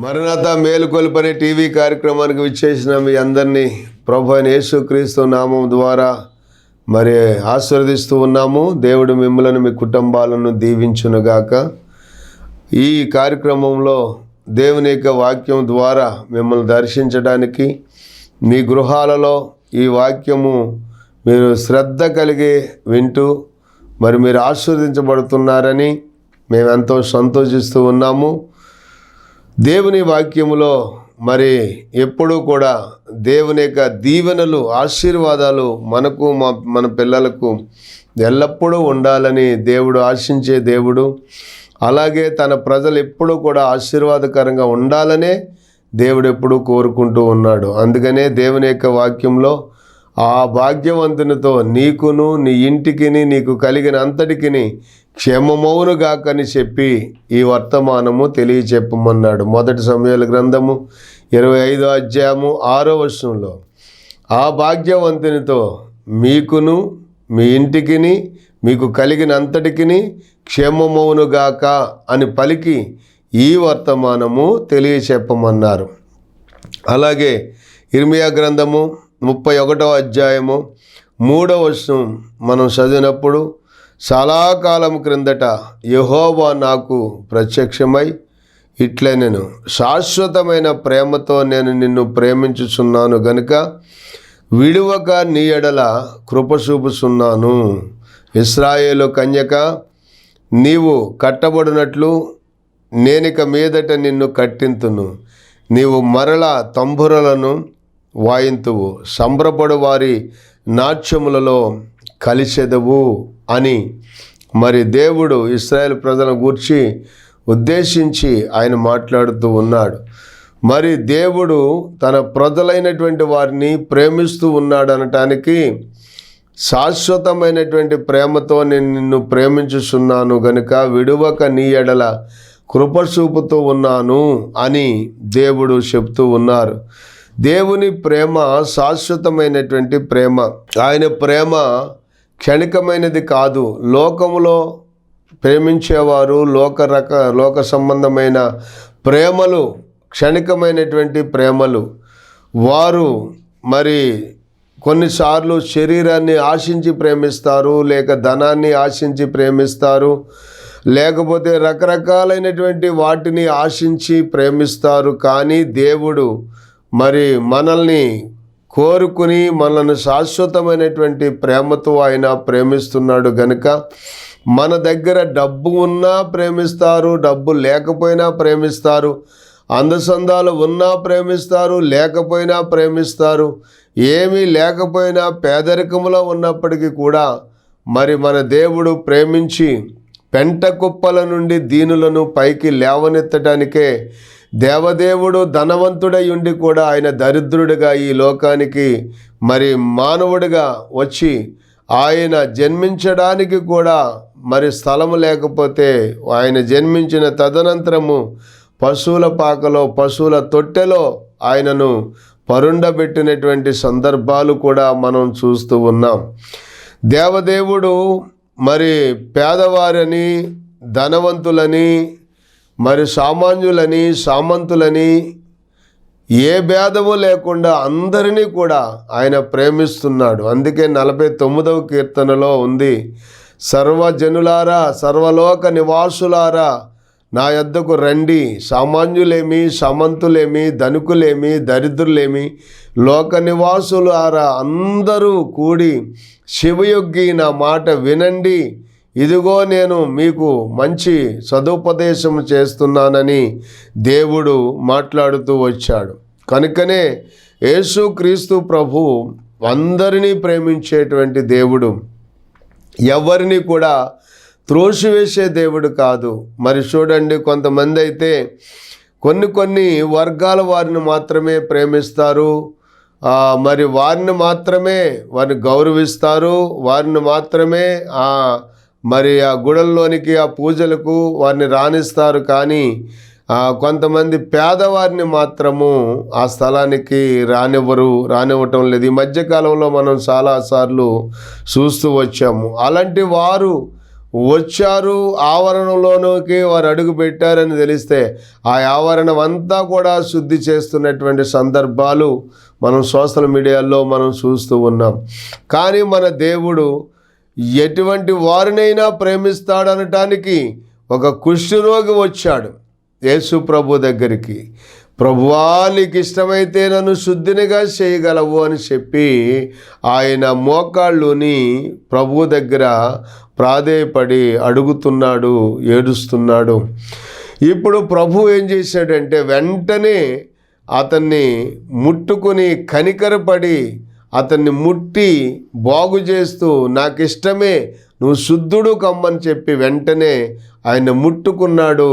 మరణాత మేలుకొల్పనే టీవీ కార్యక్రమానికి విచ్చేసిన మీ అందరినీ ప్రభు అయిన యేసుక్రీస్తు నామం ద్వారా మరి ఆశీర్వదిస్తూ ఉన్నాము. దేవుడు మిమ్మల్ని మీ కుటుంబాలను దీవించునుగాక. ఈ కార్యక్రమంలో దేవుని యొక్క వాక్యం ద్వారా మిమ్మల్ని దర్శించడానికి మీ గృహాలలో ఈ వాక్యము మీరు శ్రద్ధ కలిగి వింటూ మరి మీరు ఆశీర్వదించబడుతున్నారని మేము ఎంతో సంతోషిస్తూ ఉన్నాము. దేవుని వాక్యములో మరి ఎప్పుడూ కూడా దేవుని యొక్క దీవెనలు ఆశీర్వాదాలు మనకు మన పిల్లలకు ఎల్లప్పుడూ ఉండాలని దేవుడు ఆశించే దేవుడు. అలాగే తన ప్రజలు ఎప్పుడూ కూడా ఆశీర్వాదకరంగా ఉండాలనే దేవుడు ఎప్పుడూ కోరుకుంటూ ఉన్నాడు. అందుకనే దేవుని యొక్క వాక్యంలో ఆ భాగ్యవంతునితో నీకును నీ ఇంటికిని నీకు కలిగిన అంతటికిని క్షేమమౌనుగాకని చెప్పి ఈ వర్తమానము తెలియచెప్పమన్నాడు. మొదటి సమూయేలు గ్రంథము 25వ అధ్యాయము 6వ వచనంలో ఆ భాగ్యవంతునితో మీకును మీ ఇంటికిని మీకు కలిగిన అంతటికిని క్షేమమౌనుగాక అని పలికి ఈ వర్తమానము తెలియచెప్పమన్నారు. అలాగే ఇర్మియా గ్రంథము 31వ అధ్యాయము 3వ వచనం మనం చదివినప్పుడు చాలా కాలం క్రిందట యెహోవా నాకు ప్రత్యక్షమై ఇట్లనెను, శాశ్వతమైన ప్రేమతో నేను నిన్ను ప్రేమించుచున్నాను గనుక విడువక నీ ఎడల కృప చూపుచున్నాను. ఇశ్రాయేలు కన్యక, నీవు కట్టబడినట్లు నేనిక మీదట నిన్ను కట్టింతును. నీవు మరల తంబురలను వాయింతువు, సంబరపడు వారి నాట్యములలో కలిసెదవు అని మరి దేవుడు ఇశ్రాయేలు ప్రజలను గూర్చి ఉద్దేశించి ఆయన మాట్లాడుతూ ఉన్నాడు. మరి దేవుడు తన ప్రజలైనటువంటి వారిని ప్రేమిస్తూ ఉన్నాడు అనటానికి శాశ్వతమైనటువంటి ప్రేమతో నేను నిన్ను ప్రేమించుచున్నాను గనుక విడువక నీ ఎడల కృప చూపుతూ ఉన్నాను అని దేవుడు చెప్తూ ఉన్నారు. దేవుని ప్రేమ శాశ్వతమైనటువంటి ప్రేమ. ఆయన ప్రేమ క్షణికమైనది కాదు. లోకములో ప్రేమించేవారు లోక సంబంధమైన ప్రేమలు క్షణికమైనటువంటి ప్రేమలు. వారు మరి కొన్నిసార్లు శరీరాన్ని ఆశించి ప్రేమిస్తారు, లేక ధనాన్ని ఆశించి ప్రేమిస్తారు, లేకపోతే రకరకాలైనటువంటి వాటిని ఆశించి ప్రేమిస్తారు. కానీ దేవుడు మరి మనల్ని కోరుకుని మనల్ని శాశ్వతమైనటువంటి ప్రేమతో ఆయన ప్రేమిస్తున్నాడు గనుక మన దగ్గర డబ్బు ఉన్నా ప్రేమిస్తారు, డబ్బు లేకపోయినా ప్రేమిస్తారు, అందసందాలు ఉన్నా ప్రేమిస్తారు, లేకపోయినా ప్రేమిస్తారు. ఏమీ లేకపోయినా పేదరికంలో ఉన్నప్పటికీ కూడా మరి మన దేవుడు ప్రేమించి పెంట కుప్పల నుండి దీనులను పైకి లేవనెత్తడానికే దేవదేవుడు ధనవంతుడై ఉండి కూడా ఆయన దరిద్రుడిగా ఈ లోకానికి మరి మానవుడిగా వచ్చి ఆయన జన్మించడానికి కూడా మరి స్థలము లేకపోతే ఆయన జన్మించిన తదనంతరము పశువుల పాకలో పశువుల తొట్టెలో ఆయనను పరుండబెట్టినటువంటి సందర్భాలు కూడా మనం చూస్తూ ఉన్నాం. దేవదేవుడు మరి పేదవారని ధనవంతులని మరి సామాన్యులని సామంతులని ఏ భేదము లేకుండా అందరినీ కూడా ఆయన ప్రేమిస్తున్నాడు. అందుకే 49వ కీర్తనలో ఉంది, సర్వజనులారా సర్వలోక నివాసులారా నా యొద్దకు రండి, సామాన్యులేమి సామంతులేమి ధనికులేమి దరిద్రులేమి లోక నివాసులారా అందరూ కూడి శివయొగ్గి నా మాట వినండి, ఇదిగో నేను మీకు మంచి సదుపదేశం చేస్తున్నానని దేవుడు మాట్లాడుతూ వచ్చాడు. కనుకనే యేసుక్రీస్తు ప్రభు అందరినీ ప్రేమించేటువంటి దేవుడు, ఎవరిని కూడా త్రోసివేసే దేవుడు కాదు. మరి చూడండి, కొంతమంది అయితే కొన్ని వర్గాల వారిని మాత్రమే ప్రేమిస్తారు, మరి వారిని మాత్రమే వారిని గౌరవిస్తారు, వారిని మాత్రమే మరి ఆ గుడుల్లోనికి ఆ పూజలకు వారిని రాణిస్తారు. కానీ కొంతమంది పేదవారిని మాత్రము ఆ స్థలానికి రానివ్వటం లేదు. ఈ మధ్యకాలంలో మనం చాలాసార్లు చూస్తూ వచ్చాము. అలాంటి వారు వచ్చారు, ఆవరణలోనికి వారు అడుగు పెట్టారని తెలిస్తే ఆ ఆవరణం అంతా కూడా శుద్ధి చేస్తున్నటువంటి సందర్భాలు మనం సోషల్ మీడియాలో మనం చూస్తూ ఉన్నాం. కానీ మన దేవుడు ఎటువంటి వారినైనా ప్రేమిస్తాడనటానికి ఒక కుష్ఠరోగి వచ్చాడు యేసు ప్రభు దగ్గరికి. ప్రభువా, నీకు ఇష్టమైతే నన్ను శుద్ధినిగా చేయగలవు అని చెప్పి ఆయన మోకాళ్ళుని ప్రభు దగ్గర ప్రాధేయపడి అడుగుతున్నాడు, ఏడుస్తున్నాడు. ఇప్పుడు ప్రభు ఏం చేశాడంటే వెంటనే అతన్ని ముట్టుకొని కనికరపడి అతన్ని ముట్టి బాగు చేస్తూ, నాకు ఇష్టమే, నువ్వు శుద్ధుడు కమ్మని చెప్పి వెంటనే ఆయన ముట్టుకున్నాడు,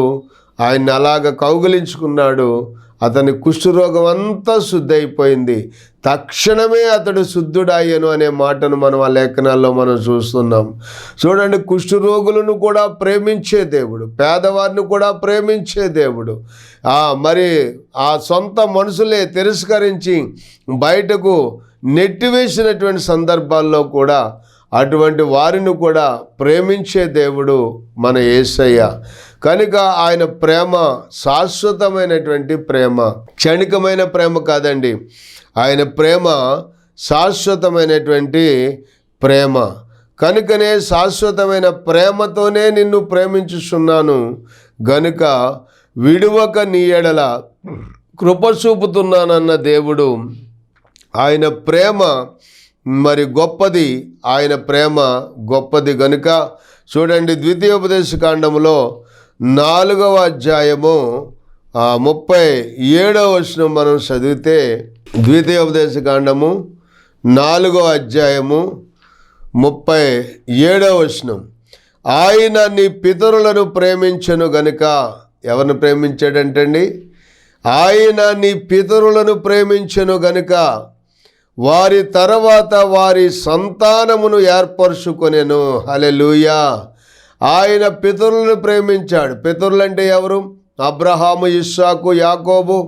ఆయన అలాగ కౌగిలించుకున్నాడు. అతని కుష్ఠరోగం అంతా శుద్ధి అయిపోయింది. తక్షణమే అతడు శుద్ధుడాయ్యను అనే మాటను మనం ఆ లేఖనాల్లో మనం చూస్తున్నాం. చూడండి, కుష్ఠరోగులను కూడా ప్రేమించే దేవుడు, పేదవారిని కూడా ప్రేమించే దేవుడు. మరి ఆ సొంత మనుషులే తిరస్కరించి బయటకు నెట్టివేసినటువంటి సందర్భాల్లో కూడా అటువంటి వారిని కూడా ప్రేమించే దేవుడు మన యేసయ్య. కనుక ఆయన ప్రేమ శాశ్వతమైనటువంటి ప్రేమ, క్షణికమైన ప్రేమ కాదండి. ఆయన ప్రేమ శాశ్వతమైనటువంటి ప్రేమ. కనుకనే శాశ్వతమైన ప్రేమతోనే నిన్ను ప్రేమించుచున్నాను గనుక విడువక నీ ఎడల కృప చూపుతున్నానన్న దేవుడు. ఆయన ప్రేమ మరి గొప్పది, ఆయన ప్రేమ గొప్పది గనుక చూడండి, ద్వితీయోపదేశకాండములో 4వ అధ్యాయము 37వ వచనం మనం చదివితే, ద్వితీయోపదేశకాండము 4వ అధ్యాయము 37వ వచనం, ఆయన నీ పితరులను ప్రేమించెను గనుక. ఎవరిని ప్రేమించాడంటండి? ఆయన నీ పితరులను ప్రేమించెను గనుక వారి తర్వాత వారి సంతానమును ఏర్పరచుకొనెను. హల్లెలూయా. ఆయన పితరులను ప్రేమించాడు. పితరులంటే ఎవరు? అబ్రహాము, ఇస్సాకు, యాకోబు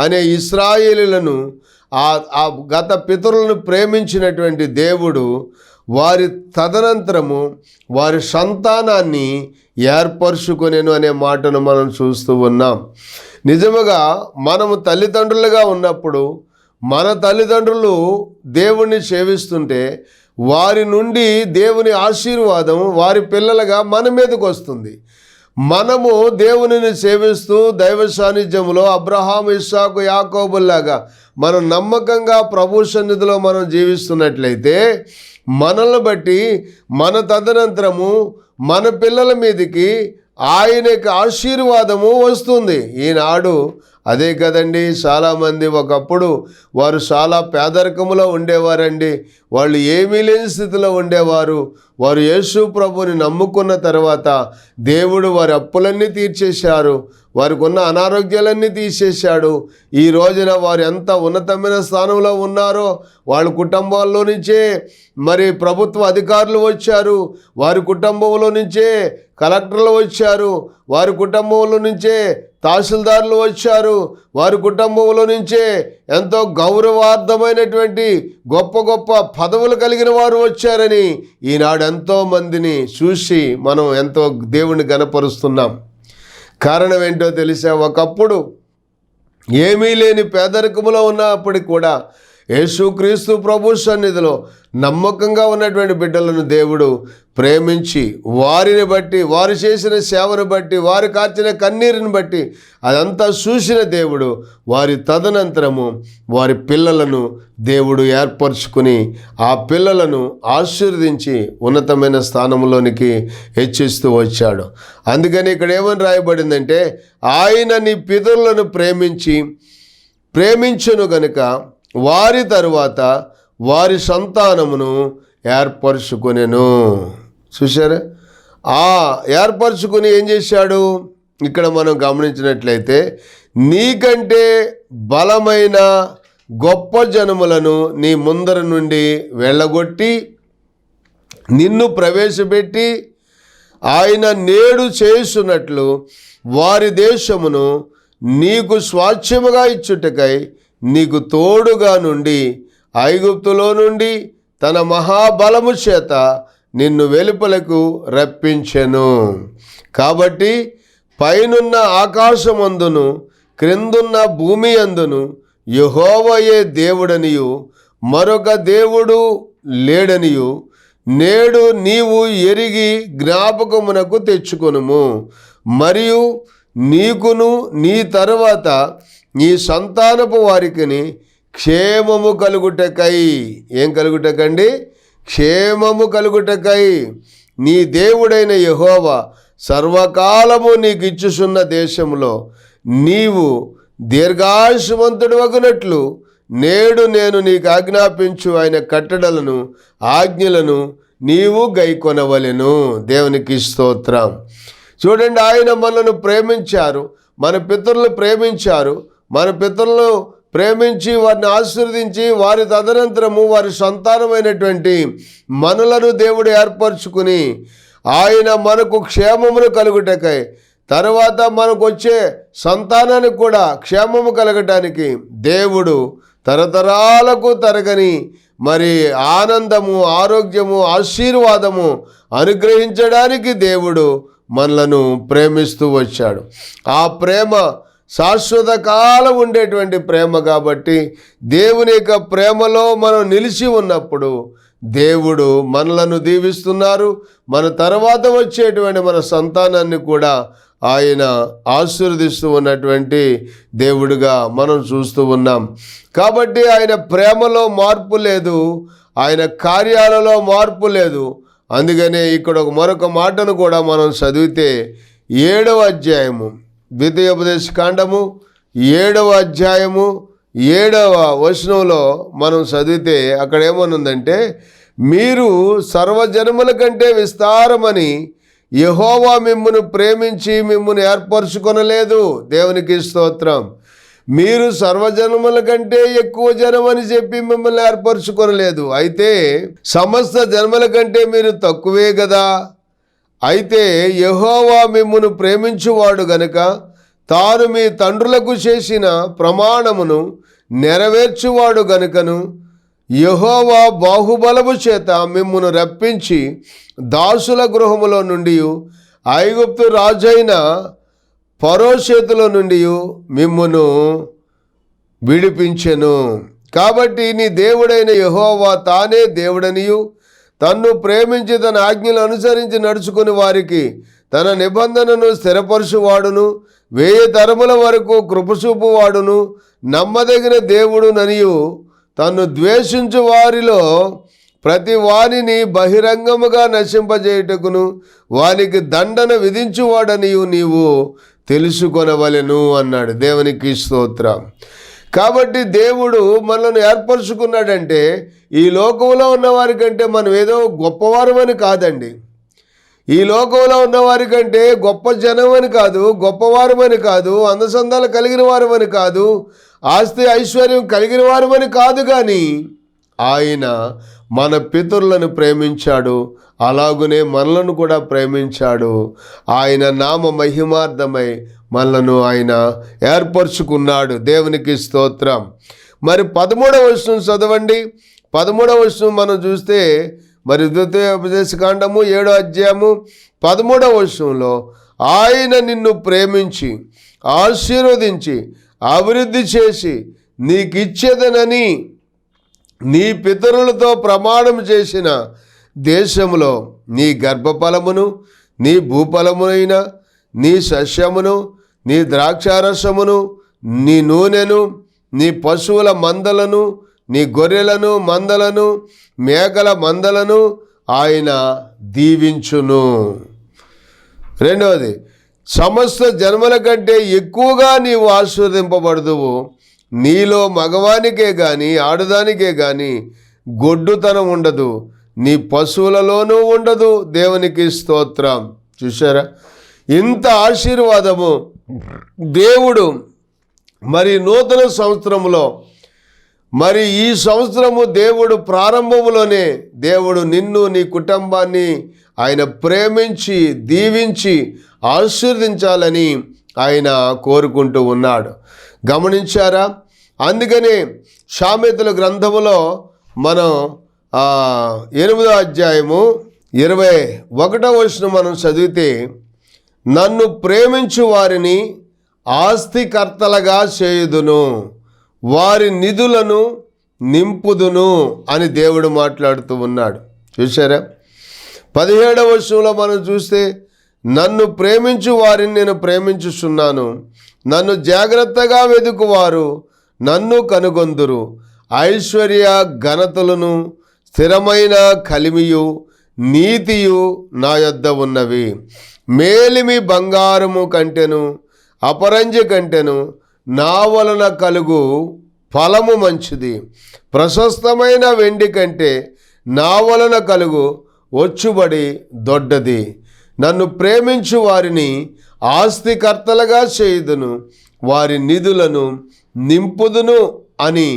అనే ఇశ్రాయేలీయులను ఆ గత పితరులను ప్రేమించినటువంటి దేవుడు వారి తదనంతరము వారి సంతానాన్ని ఏర్పరచుకొనెను అనే మాటను మనం చూస్తూ ఉన్నాం. నిజముగా మనము తల్లిదండ్రులుగా ఉన్నప్పుడు మన తల్లిదండ్రులు దేవుణ్ణి సేవిస్తుంటే వారి నుండి దేవుని ఆశీర్వాదం వారి పిల్లలుగా మన మీదకు వస్తుంది. మనము దేవునిని సేవిస్తూ దైవ సాన్నిధ్యంలో అబ్రహాము, ఇస్సాకు, యాకోబుల్లాగా మనం నమ్మకంగా ప్రభు సన్నిధిలో మనం జీవిస్తున్నట్లయితే మనల్ని బట్టి మన తదనంతరము మన పిల్లల మీదకి ఆయన యొక్క ఆశీర్వాదము వస్తుంది. ఈనాడు అదే కదండి, చాలామంది ఒకప్పుడు వారు చాలా పేదరికములో ఉండేవారండి. వాళ్ళు ఏమీ లేని స్థితిలో ఉండేవారు. వారు యేసు ప్రభుని నమ్ముకున్న తర్వాత దేవుడు వారి అప్పులన్నీ తీర్చేశారు, వారికి ఉన్న అనారోగ్యాలన్నీ తీసేశాడు. ఈ రోజున వారు ఎంత ఉన్నతమైన స్థానంలో ఉన్నారో, వాళ్ళ కుటుంబాల్లో నుంచే మరి ప్రభుత్వ అధికారులు వచ్చారు, వారి కుటుంబంలో నుంచే కలెక్టర్లు వచ్చారు, వారి కుటుంబంలో నుంచే తహసీల్దార్లు వచ్చారు, వారి కుటుంబంలో నుంచే ఎంతో గౌరవార్థమైనటువంటి గొప్ప గొప్ప పదవులు కలిగిన వారు వచ్చారని ఈనాడు ఎంతో మందిని చూసి మనం ఎంతో దేవుణ్ణి గణపరుస్తున్నాం. కారణం ఏంటో తెలిసా? ఒకప్పుడు ఏమీ లేని పేదరికములో ఉన్నప్పటికి కూడా యేసుక్రీస్తు ప్రభు సన్నిధిలో నమ్మకంగా ఉన్నటువంటి బిడ్డలను దేవుడు ప్రేమించి వారిని బట్టి, వారు చేసిన సేవను బట్టి, వారు కార్చిన కన్నీరుని బట్టి అదంతా చూసిన దేవుడు వారి తదనంతరము వారి పిల్లలను దేవుడు ఏర్పరచుకుని ఆ పిల్లలను ఆశీర్వదించి ఉన్నతమైన స్థానంలోనికి హెచ్చిస్తూ వచ్చాడు. అందుకని ఇక్కడ ఏమని రాయబడిందంటే, ఆయన నీ పితరులను ప్రేమించెను గనుక వారి తరువాత వారి సంతానమును ఏర్పరచుకొనెను. చూశారా? ఏర్పరచుకుని ఏం చేశాడు? ఇక్కడ మనం గమనించినట్లయితే, నీకంటే బలమైన గొప్ప జనములను నీ ముందర నుండి వెళ్ళగొట్టి నిన్ను ప్రవేశపెట్టి ఆయన నేడు చేస్తున్నట్లు వారి దేశమును నీకు స్వాస్థ్యముగా ఇచ్చుటకై నీకు తోడుగా నుండి ఐగుప్తులో నుండి తన మహాబలము చేత నిన్ను వెలుపలకు రప్పించెను. కాబట్టి పైనున్న ఆకాశమందును క్రిందున్న భూమి అందును యెహోవాయే దేవుడనియు మరొక దేవుడు లేడనియు నేడు నీవు ఎరిగి జ్ఞాపకమునకు తెచ్చుకొనుము. మరియు నీకును నీ తరువాత నీ సంతానపు వారికిని క్షేమము కలుగుటకై, ఏం కలుగుటకండి? క్షేమము కలుగుటకై నీ దేవుడైన యెహోవా సర్వకాలము నీకు ఇచ్చుచున్న దేశంలో నీవు దీర్ఘాయుష్మంతుడు అగునట్లు నేడు నేను నీకు ఆజ్ఞాపించు ఆయన కట్టడలను ఆజ్ఞలను నీవు గైకొనవలెను. దేవునికి స్తోత్రం. చూడండి, ఆయన మనల్ని ప్రేమించారు, మన పితరులను ప్రేమించారు. మన పితరులను ప్రేమించి వారిని ఆశీర్వదించి వారి తదనంతరము వారి సంతానమైనటువంటి మనలను దేవుడు ఏర్పరచుకుని ఆయన మనకు క్షేమమును కలుగుటకై తర్వాత మనకు వచ్చే సంతానానికి కూడా క్షేమము కలగటానికి దేవుడు తరతరాలకు తరగని మరి ఆనందము, ఆరోగ్యము, ఆశీర్వాదము అనుగ్రహించడానికి దేవుడు మనలను ప్రేమిస్తూ వచ్చాడు. ఆ ప్రేమ శాశ్వత కాలం ఉండేటువంటి ప్రేమ కాబట్టి దేవుని యొక్క ప్రేమలో మనం నిలిచి ఉన్నప్పుడు దేవుడు మనలను దీవిస్తున్నారు. మన తర్వాత వచ్చేటువంటి మన సంతానాన్ని కూడా ఆయన ఆశీర్వదిస్తూ ఉన్నటువంటి దేవుడుగా మనం చూస్తూ ఉన్నాం. కాబట్టి ఆయన ప్రేమలో మార్పు లేదు, ఆయన కార్యాలలో మార్పు లేదు. అందుకనే ఇక్కడ మరొక మాటను కూడా మనం చదివితే 7వ అధ్యాయము ద్వితీయోపదేశకాండము 7వ అధ్యాయము 7వ వచనంలో మనం చదివితే అక్కడ ఏమనుందంటే, మీరు సర్వజనముల కంటే విస్తారమని యెహోవా మిమ్మును ప్రేమించి మిమ్మును ఏర్పరచుకొనలేదు. దేవునికి స్తోత్రం. మీరు సర్వజనముల కంటే ఎక్కువ జనమని చెప్పి మిమ్మల్ని ఏర్పరచుకొనలేదు. అయితే సమస్త జన్మల కంటే మీరు తక్కువే కదా. అయితే యెహోవా మిమ్మును ప్రేమించువాడు గనుక తాను మీ తండ్రులకు చేసిన ప్రమాణమును నెరవేర్చువాడు గనుకను యెహోవా బాహుబలము చేత మిమ్మును రప్పించి దాసుల గృహములో నుండి ఐగుప్తు రాజైన ఫరో చేతిలో నుండి మిమ్మును విడిపించెను. కాబట్టి నీ దేవుడైన యెహోవా తానే దేవుడనియు తన్ను ప్రేమించి తన ఆజ్ఞలు అనుసరించి నడుచుకుని వారికి తన నిబంధనను స్థిరపరచువాడును 1000 తరముల వరకు కృపచూపువాడును నమ్మదగిన దేవుడుననియు తన్ను ద్వేషించు వారిలో ప్రతి వానిని బహిరంగముగా నశింపజేయుటకును వానికి దండన విధించువాడనియు నీవు తెలుసుకొనవలెను అన్నాడు. దేవునికి స్తోత్రం. కాబట్టి దేవుడు మనల్ని ఏర్పరచుకున్నాడంటే ఈ లోకంలో ఉన్నవారి కంటే మనం ఏదో గొప్పవారమని కాదండి. ఈ లోకంలో ఉన్నవారి కంటే గొప్ప జనమని కాదు, గొప్పవారమని కాదు, అందసందాలు కలిగిన వారమని కాదు, ఆస్తి ఐశ్వర్యం కలిగిన వారమని కాదు. కానీ ఆయన మన పితరులను ప్రేమించాడు, అలాగునే మనలను కూడా ప్రేమించాడు. ఆయన నామ మహిమార్థమై మనలను ఆయన ఏర్పరచుకున్నాడు. దేవునికి స్తోత్రం. మరి 13వ వచనం చదవండి. 13వ వచనం మనం చూస్తే మరి ద్వితీయోపదేశకాండము 7వ అధ్యాయము 13వ వచనంలో ఆయన నిన్ను ప్రేమించి ఆశీర్వదించి అభివృద్ధి చేసి నీకిచ్చేదనని నీ పితరులతో ప్రమాణం చేసిన దేశంలో నీ గర్భఫలమును నీ భూఫలమునైన నీ సస్యమును నీ ద్రాక్షారసమును నీ నూనెను నీ పశువుల మందలను నీ గొర్రెలను మందలను మేకల మందలను ఆయన దీవించును. రెండవది, సమస్త జన్మల కంటే ఎక్కువగా నీవు ఆశీర్వదింపబడదువు. నీలో మగవానికే కానీ ఆడదానికే కానీ గొడ్డుతనం ఉండదు, నీ పశువులలోనూ ఉండదు. దేవునికి స్తోత్రం. చూసారా, ఇంత ఆశీర్వాదము దేవుడు మరి నూతన సంవత్సరంలో, మరి ఈ సంవత్సరము దేవుడు ప్రారంభంలోనే దేవుడు నిన్ను నీ కుటుంబాన్ని ఆయన ప్రేమించి దీవించి ఆశీర్వదించాలని ఆయన కోరుకుంటూ ఉన్నాడు. గమనించారా? అందుకనే సామెతల గ్రంథములో మనం 8వ అధ్యాయము 21వ వచనం మనం చదివితే, నన్ను ప్రేమించు వారిని ఆస్తికర్తలుగా చేయుదును, వారి నిధులను నింపుదును అని దేవుడు మాట్లాడుతూ ఉన్నాడు. చూసారా? 17వ వచనంలో మనం చూస్తే, నన్ను ప్రేమించు వారిని నేను ప్రేమించుచున్నాను, నన్ను జాగ్రత్తగా వెదుకువారు నన్ను కనుగొందురు, ఐశ్వర్య ఘనతలను స్థిరమైన కలిమియు నీతియు నా యొద్ద ఉన్నవి, మేలిమి బంగారము కంటెను అపరంజి కంటెను నా వలన కలుగు ఫలము మంచిది, ప్రశస్తమైన వెండి కంటే నా వలన కలుగు వచ్చుబడి దొడ్డది, నన్ను ప్రేమించు వారిని ఆస్తికర్తలుగా చేయుదును, వారి నిధులను నింపుదును అని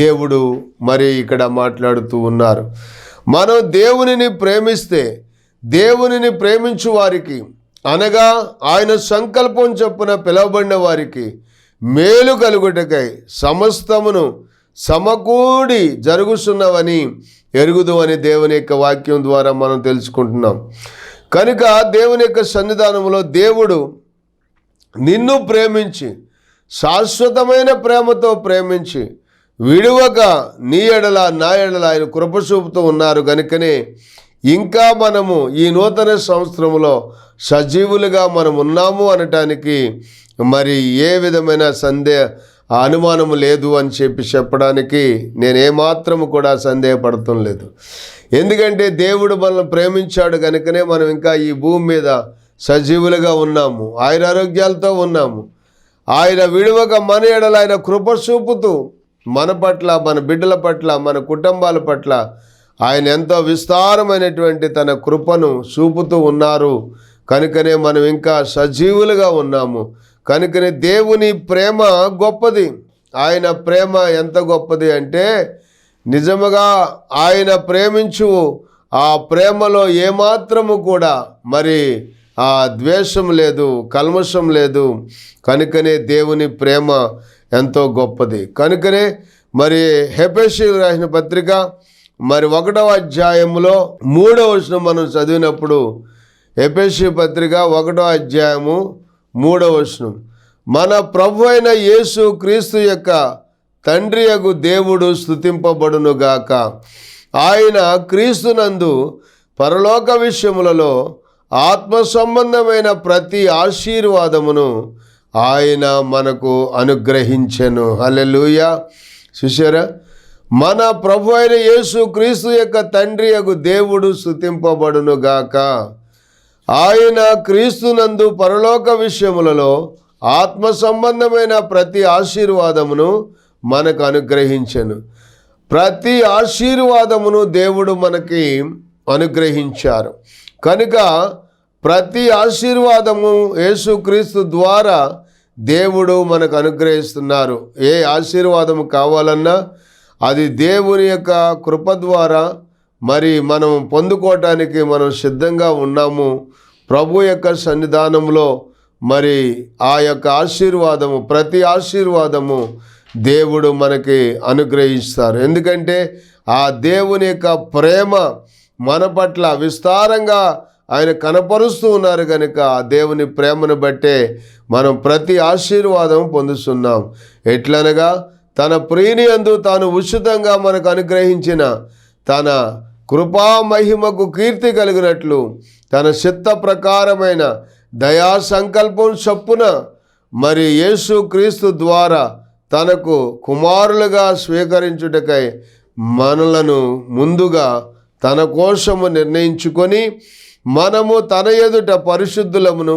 దేవుడు మరి ఇక్కడ మాట్లాడుతూ ఉన్నారు. మనం దేవునిని ప్రేమిస్తే, దేవునిని ప్రేమించు వారికి అనగా ఆయన సంకల్పం చొప్పున పిలువబడిన వారికి మేలు కలుగుటకై సమస్తమును సమకూడి జరుగుతున్నవని ఎరుగుదు అని దేవుని యొక్క వాక్యం ద్వారా మనం తెలుసుకుంటున్నాం. కనుక దేవుని యొక్క సన్నిధానంలో దేవుడు నిన్ను ప్రేమించి, శాశ్వతమైన ప్రేమతో ప్రేమించి, విడువక నీ ఎడల నా ఎడల ఆయన కృప చూపుతూ ఉన్నారు. కనుకనే ఇంకా మనము ఈ నూతన సంవత్సరంలో సజీవులుగా మనం ఉన్నాము అనటానికి మరి ఏ విధమైన అనుమానము లేదు అని చెప్పడానికి నేను ఏమాత్రము కూడా సందేహపడటం లేదు. ఎందుకంటే దేవుడు మనల్ని ప్రేమించాడు కనుకనే మనం ఇంకా ఈ భూమి మీద సజీవులుగా ఉన్నాము, ఆయన ఆరోగ్యాలతో ఉన్నాము. ఆయన విడువక మన ఎడల ఆయన కృప చూపుతూ మన పట్ల, మన బిడ్డల పట్ల, మన కుటుంబాల పట్ల ఆయన ఎంతో విస్తారమైనటువంటి తన కృపను చూపుతూ ఉన్నారు. కనుకనే మనం ఇంకా సజీవులుగా ఉన్నాము. కనుకనే దేవుని ప్రేమ గొప్పది. ఆయన ప్రేమ ఎంత గొప్పది అంటే, నిజముగా ఆయన ప్రేమించు ఆ ప్రేమలో ఏమాత్రము కూడా మరి ఆ ద్వేషం లేదు, కల్మషం లేదు. కనుకనే దేవుని ప్రేమ ఎంతో గొప్పది. కనుకనే మరి హెబెషీయులకు రాసిన పత్రిక మరి 1వ అధ్యాయంలో 3వ వచనం మనం చదివినప్పుడు, హెబెషీ పత్రిక 1వ అధ్యాయము 3వ వచనం, మన ప్రభు అయిన యేసు క్రీస్తు యొక్క తండ్రి యగు దేవుడు స్తుతింపబడునుగాక, ఆయన క్రీస్తునందు పరలోక విషయములలో ఆత్మ సంబంధమైన ప్రతి ఆశీర్వాదమును ఆయన మనకు అనుగ్రహించెను. హల్లెలూయా. చూశారా? మన ప్రభు అయిన యేసు క్రీస్తు యొక్క తండ్రి యగు దేవుడు స్తుతింపబడునుగాక, ఆయన క్రీస్తునందు పరలోక విషయములలో ఆత్మ సంబంధమైన ప్రతి ఆశీర్వాదమును మనకు అనుగ్రహించెను. ప్రతి ఆశీర్వాదమును దేవుడు మనకి అనుగ్రహించారు. కనుక ప్రతి ఆశీర్వాదము యేసుక్రీస్తు ద్వారా దేవుడు మనకు అనుగ్రహిస్తున్నారు. ఏ ఆశీర్వాదము కావాలన్నా అది దేవుని యొక్క కృప ద్వారా మరి మనం పొందుకోవటానికి మనం సిద్ధంగా ఉన్నాము. ప్రభు యొక్క సన్నిధానంలో మరి ఆ యొక్క ఆశీర్వాదము, ప్రతి ఆశీర్వాదము దేవుడు మనకి అనుగ్రహిస్తారు. ఎందుకంటే ఆ దేవుని యొక్క ప్రేమ మన పట్ల విస్తారంగా ఆయన కనపరుస్తూ ఉన్నారు. కనుక ఆ దేవుని ప్రేమను బట్టే మనం ప్రతి ఆశీర్వాదం పొందుతున్నాం. ఎట్లనగా తన ప్రియుని యందు తాను ఉచితంగా మనకు అనుగ్రహించిన తన కృపా మహిమకు కీర్తి కలిగినట్లు తన చిత్త ప్రకారమైన దయా సంకల్పం చొప్పున మరి యేసు క్రీస్తు ద్వారా తనకు కుమారులుగా స్వీకరించుటకై మనలను ముందుగా తన కోసము నిర్ణయించుకొని మనము తన ఎదుట పరిశుద్ధులమును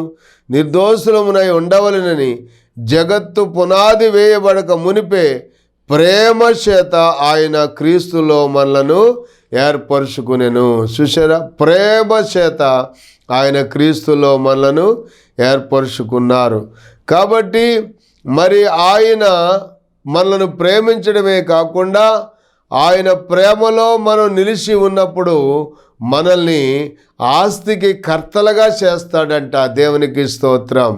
నిర్దోషులమునై ఉండవలెనని జగత్తు పునాది వేయబడక మునిపే ప్రేమ చేత ఆయన క్రీస్తులో మనలను ఏర్పరచుకునెను. చూసారా? ప్రేమ చేత ఆయన క్రీస్తులో మనలను ఏర్పరచుకున్నారు. కాబట్టి మరి ఆయన మనలను ప్రేమించడమే కాకుండా ఆయన ప్రేమలో మనం నిలిచి ఉన్నప్పుడు మనల్ని ఆస్తికి కర్తలుగా చేస్తాడంట. దేవునికి స్తోత్రం.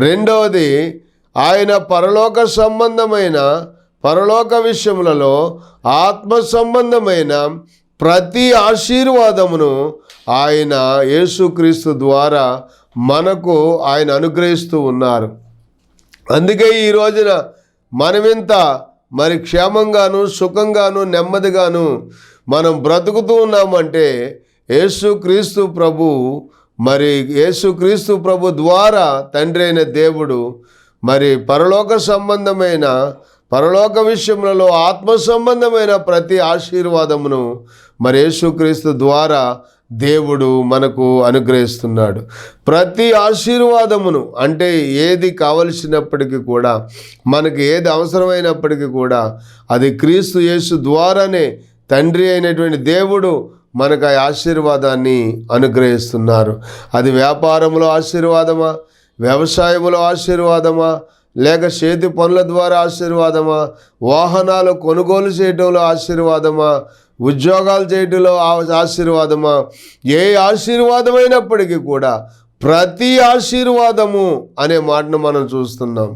రెండవది, ఆయన పరలోక సంబంధమైన పరలోక విషయములలో ఆత్మ సంబంధమైన ప్రతి ఆశీర్వాదమును ఆయన యేసుక్రీస్తు ద్వారా మనకు ఆయన అనుగ్రహిస్తూ ఉన్నారు. అందుకే ఈ రోజున మనమింత మరి క్షేమంగాను సుఖంగాను నెమ్మదిగాను మనం బ్రతుకుతూ ఉన్నామంటే యేసుక్రీస్తు ప్రభు ద్వారా తండ్రి అయిన దేవుడు మరి పరలోక విషయములలో ఆత్మ సంబంధమైన ప్రతి ఆశీర్వాదమును మరి యేసుక్రీస్తు ద్వారా దేవుడు మనకు అనుగ్రహిస్తున్నాడు. ప్రతి ఆశీర్వాదమును అంటే ఏది కావలసినప్పటికీ కూడా, మనకి ఏది అవసరమైనప్పటికీ కూడా అది క్రీస్తు యేసు ద్వారానే తండ్రి అయినటువంటి దేవుడు మనకు ఆ ఆశీర్వాదాన్ని అనుగ్రహిస్తున్నారు. అది వ్యాపారంలో ఆశీర్వాదమా, వ్యవసాయంలో ఆశీర్వాదమా, లేక చేతి పనుల ద్వారా ఆశీర్వాదమా, వాహనాలు కొనుగోలు చేయటంలో ఆశీర్వాదమా, ఉద్యోగాలు చేయటంలో ఆశీర్వాదమా, ఏ ఆశీర్వాదమైనప్పటికీ కూడా ప్రతి ఆశీర్వాదము అనే మాటను మనం చూస్తున్నాం.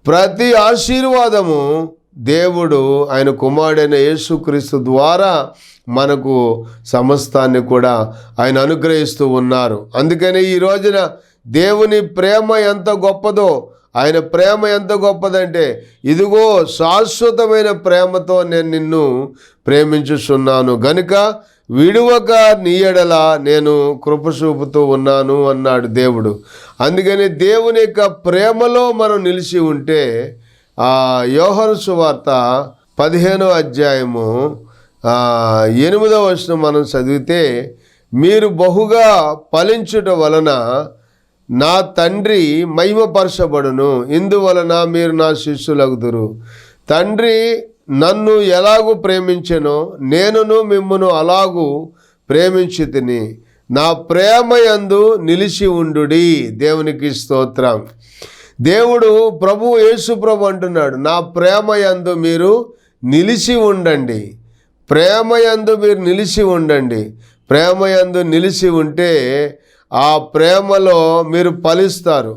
ప్రతి ఆశీర్వాదము దేవుడు ఆయన కుమారుడైన యేసుక్రీస్తు ద్వారా మనకు సమస్తాన్ని కూడా ఆయన అనుగ్రహిస్తూ ఉన్నారు. అందుకని ఈ రోజున దేవుని ప్రేమ ఎంత గొప్పదో, ఆయన ప్రేమ ఎంత గొప్పదంటే, ఇదిగో శాశ్వతమైన ప్రేమతో నేను నిన్ను ప్రేమించుచున్నాను గనుక విడువక నీ ఎడల నేను కృప చూపుతూ ఉన్నాను అన్నాడు దేవుడు. అందుకని దేవుని యొక్క ప్రేమలో మనం నిలిచి ఉంటే యోహాను సువార్త 15వ అధ్యాయము 8వ వచనం మనం చదివితే, మీరు బహుగా ఫలించుట వలన నా తండ్రి మహిమపరచబడును, ఇందువలన మీరు నా శిష్యులగుదురు. తండ్రి నన్ను ఎలాగూ ప్రేమించెనో నేనును మిమ్మును అలాగూ ప్రేమించి తిని, నా ప్రేమ యందు నిలిచి ఉండుడి. దేవునికి స్తోత్రం. దేవుడు యేసు ప్రభు అంటున్నాడు, నా ప్రేమ యందు మీరు నిలిచి ఉండండి. ప్రేమ యందు మీరు నిలిచి ఉండండి. ప్రేమ యందు నిలిచి ఉంటే ఆ ప్రేమలో మీరు ఫలిస్తారు.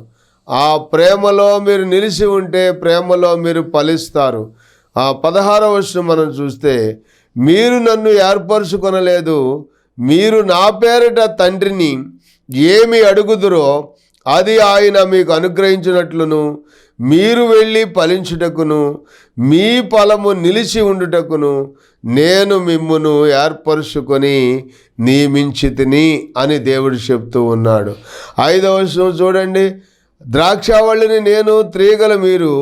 ఆ ప్రేమలో మీరు నిలిచి ఉంటే ప్రేమలో మీరు ఫలిస్తారు. 16వ వచనం మనం చూస్తే, మీరు నన్ను ఏర్పరచుకొనలేదు, మీరు నా పేరిట తండ్రిని ఏమి అడుగుదురో అది ఆయన మీకు అనుగ్రహించినట్లును, మీరు వెళ్ళి ఫలించుటకును మీ ఫలము నిలిచి ఉండుటకును నేను మిమ్మును ఏర్పరచుకొని నియమించితిని అని దేవుడు చెప్తూ ఉన్నాడు. 5వ వచనం చూడండి, ద్రాక్షావళిని నేను, త్రీగల మీరు,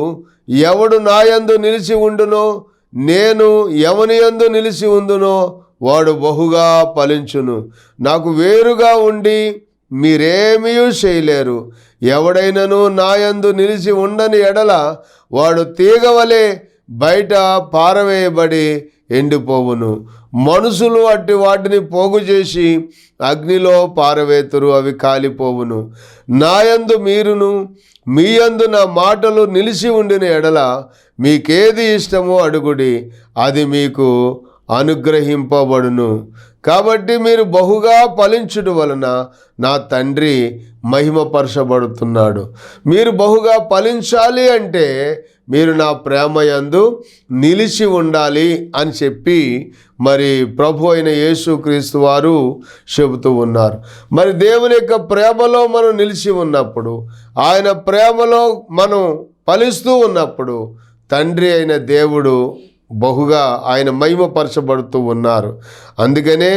ఎవడు నా యందు నిలిచి ఉండునో నేను ఎవని యందు నిలిచి ఉందునో వాడు బహుగా ఫలించును. నాకు వేరుగా ఉండి మీరేమీ చేయలేరు. ఎవడైనను నా యందు నిలిచి ఉండని ఎడల వాడు తీగవలే బయట పారవేయబడి ఎండిపోవును. మనుషులు అట్టి వాటిని పోగు చేసి అగ్నిలో పారవేతురు, అవి కాలిపోవును. నా యందు మీరును మీ యందు నా మాటలు నిలిచి ఉండిన ఎడల మీకేది ఇష్టమో అడుగుడి, అది మీకు అనుగ్రహింపబడును. కాబట్టి మీరు బహుగా ఫలించుట వలన నా తండ్రి మహిమపరచబడుతున్నాడు. మీరు బహుగా ఫలించాలి అంటే మీరు నా ప్రేమ యందు నిలిచి ఉండాలి అని చెప్పి మరి ప్రభు అయిన యేసుక్రీస్తు వారు చెబుతూ ఉన్నారు. మరి దేవుని యొక్క ప్రేమలో మనం నిలిచి ఉన్నప్పుడు, ఆయన ప్రేమలో మనం ఫలిస్తూ ఉన్నప్పుడు తండ్రి అయిన దేవుడు బహుగా ఆయన మహిమపరచబడుతూ ఉన్నారు. అందుకనే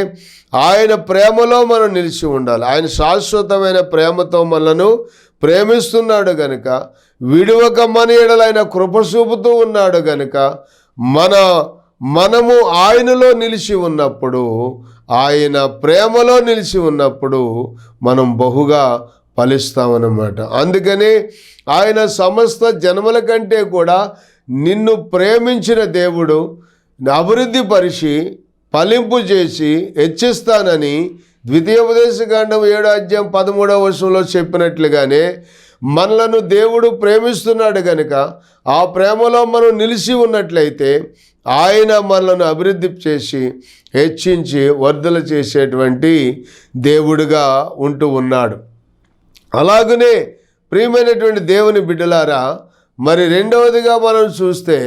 ఆయన ప్రేమలో మనం నిలిచి ఉండాలి. ఆయన శాశ్వతమైన ప్రేమతో మనలను ప్రేమిస్తున్నాడు గనుక, విడువక మన ఎడల ఆయన కృప చూపుతూ ఉన్నాడు గనుక, మనము ఆయనలో నిలిచి ఉన్నప్పుడు, ఆయన ప్రేమలో నిలిచి ఉన్నప్పుడు మనం బహుగా ఫలిస్తామన్నమాట. అందుకని ఆయన సమస్త జన్మల కంటే కూడా నిన్ను ప్రేమించిన దేవుడు అభివృద్ధి పరిచి ఫలింపు చేసి హెచ్చిస్తానని ద్వితీయోపదేశకాండం 7వ అధ్యాయం 13వ వచనంలో చెప్పినట్లుగానే మనలను దేవుడు ప్రేమిస్తున్నాడు కనుక ఆ ప్రేమలో మనం నిలిచి ఉన్నట్లయితే ఆయన మనలను అభివృద్ధి చేసి హెచ్చించి వర్ధల చేసేటువంటి దేవుడుగా ఉంటూ ఉన్నాడు. అలాగనే ప్రియమైనటువంటి దేవుని బిడ్డలారా, మరి రెండవదిగా మనం చూస్తే,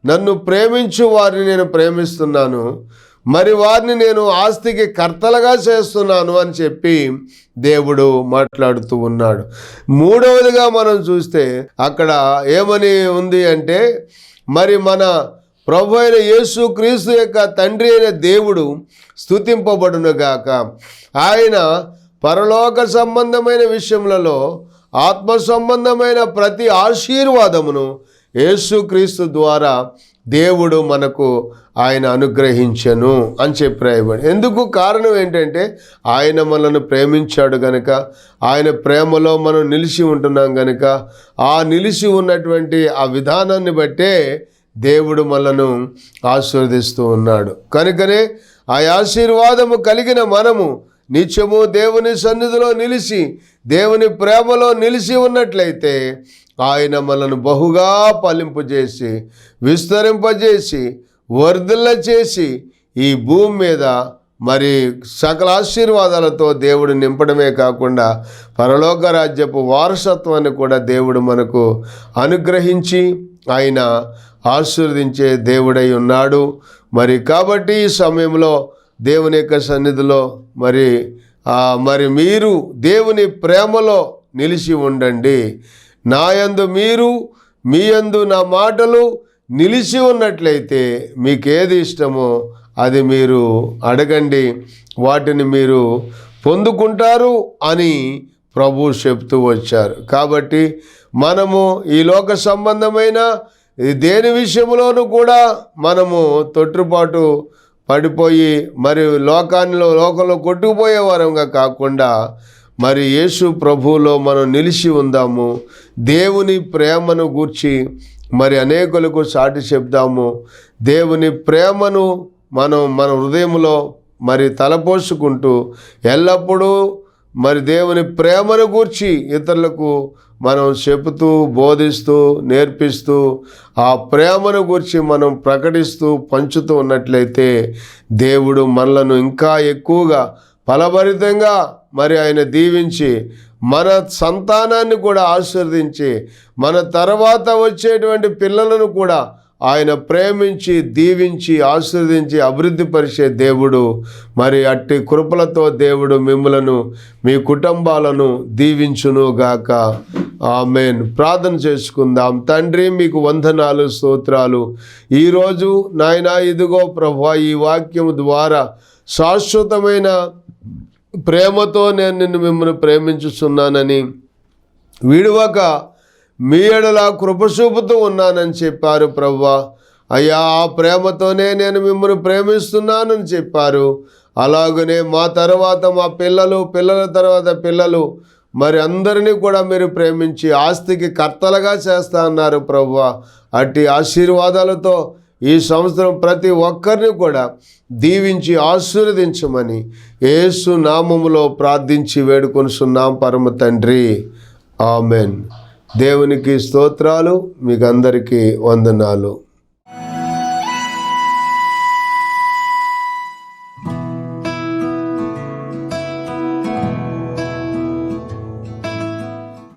నన్ను ప్రేమించు వారిని నేను ప్రేమిస్తున్నాను, మరి వారిని నేను ఆస్తికి కర్తలుగా చేస్తున్నాను అని చెప్పి దేవుడు మాట్లాడుతూ ఉన్నాడు. మూడవదిగా మనం చూస్తే అక్కడ ఏమని ఉంది అంటే, మరి మన ప్రభు అయిన యేసు క్రీస్తు యొక్క తండ్రి అయిన దేవుడు స్తుతింపబడునుగాక. ఆయన పరలోక సంబంధమైన విషయములలో ఆత్మ సంబంధమైన ప్రతి ఆశీర్వాదమును యేసుక్రీస్తు ద్వారా దేవుడు మనకు ఆయన అనుగ్రహించెను అని చెప్పి రాయబడి. ఎందుకు? కారణం ఏంటంటే ఆయన మనల్ని ప్రేమించాడు గనుక, ఆయన ప్రేమలో మనం నిలిచి ఉంటున్నాం గనుక, ఆ నిలిచి ఉన్నటువంటి ఆ విధానాన్ని బట్టే దేవుడు మనను ఆశీర్వదిస్తూ ఉన్నాడు. కనుకనే ఆ ఆశీర్వాదము కలిగిన మనము నిత్యము దేవుని సన్నిధిలో నిలిచి దేవుని ప్రేమలో నిలిచి ఉన్నట్లయితే ఆయన మనను బహుగా ఫలింపజేసి విస్తరింపజేసి వర్ధిల్ల చేసి ఈ భూమి మీద మరి సకల ఆశీర్వాదాలతో దేవుడు నింపడమే కాకుండా పరలోక రాజ్యపు వారసత్వాన్ని కూడా దేవుడు మనకు అనుగ్రహించి ఆయన ఆశీర్వదించే దేవుడై ఉన్నాడు. మరి కాబట్టి ఈ సమయంలో దేవుని యొక్క సన్నిధిలో మరి మీరు దేవుని ప్రేమలో నిలిచి ఉండండి. నా యందు మీరు, మీ యందు నా మాటలు నిలిచి ఉన్నట్లయితే మీకేది ఇష్టమో అది మీరు అడగండి, వాటిని మీరు పొందుకుంటారు అని ప్రభు చెప్తూ వచ్చారు. కాబట్టి మనము ఈ లోక సంబంధమైన దేని విషయంలోనూ కూడా మనము తొట్టుపాటు పడిపోయి మరి లోకంలో కొట్టుకుపోయే వారంగా కాకుండా మరి యేసు ప్రభువులో మనం నిలిచి ఉందాము. దేవుని ప్రేమను గూర్చి మరి అనేకులకు సాటి చెప్దాము. దేవుని ప్రేమను మన హృదయంలో మరి తలపోసుకుంటూ ఎల్లప్పుడూ మరి దేవుని ప్రేమను గూర్చి ఇతరులకు మనం చెబుతూ బోధిస్తూ నేర్పిస్తూ ఆ ప్రేమను గురించి మనం ప్రకటిస్తూ పంచుతూ ఉన్నట్లయితే దేవుడు మనలను ఇంకా ఎక్కువగా ఫలభరితంగా మరి ఆయన దీవించి మన సంతానాన్ని కూడా ఆశీర్వదించి మన తర్వాత వచ్చేటువంటి పిల్లలను కూడా ఆయన ప్రేమించి దీవించి ఆశీర్వదించి అభివృద్ధిపరిచే దేవుడు. మరి అట్టి కృపలతో దేవుడు మిమ్మలను మీ కుటుంబాలను దీవించునుగాక. ఆమేన్. ప్రార్థన చేసుకుందాం. తండ్రి, మీకు వందనాలు, స్తోత్రాలు. ఈరోజు నాయనా ఇదిగో ప్రభువా, ఈ వాక్యం ద్వారా శాశ్వతమైన ప్రేమతో నేను మిమ్మల్ని ప్రేమించుచున్నానని, విడువక మీ ఎడల కృప చూపుతూ ఉన్నానని చెప్పారు ప్రభువా. అయ్యా, ఆ ప్రేమతోనే నేను మిమ్మల్ని ప్రేమిస్తున్నానని చెప్పారు. అలాగనే మా తర్వాత మా పిల్లల తర్వాత పిల్లలు మరి అందరినీ కూడా మీరు ప్రేమించి ఆస్తికి కర్తలుగా చేస్తా అన్నారు ప్రభువా. అట్టి ఆశీర్వాదాలతో ఈ సంవత్సరం ప్రతి ఒక్కరిని కూడా దీవించి ఆశీర్వదించమని యేసు నామములో ప్రార్థించి వేడుకొనుచున్నాం పరమ తండ్రి. ఆమెన్. దేవునికి స్తోత్రాలు. మీకు అందరికీ వందనాలు.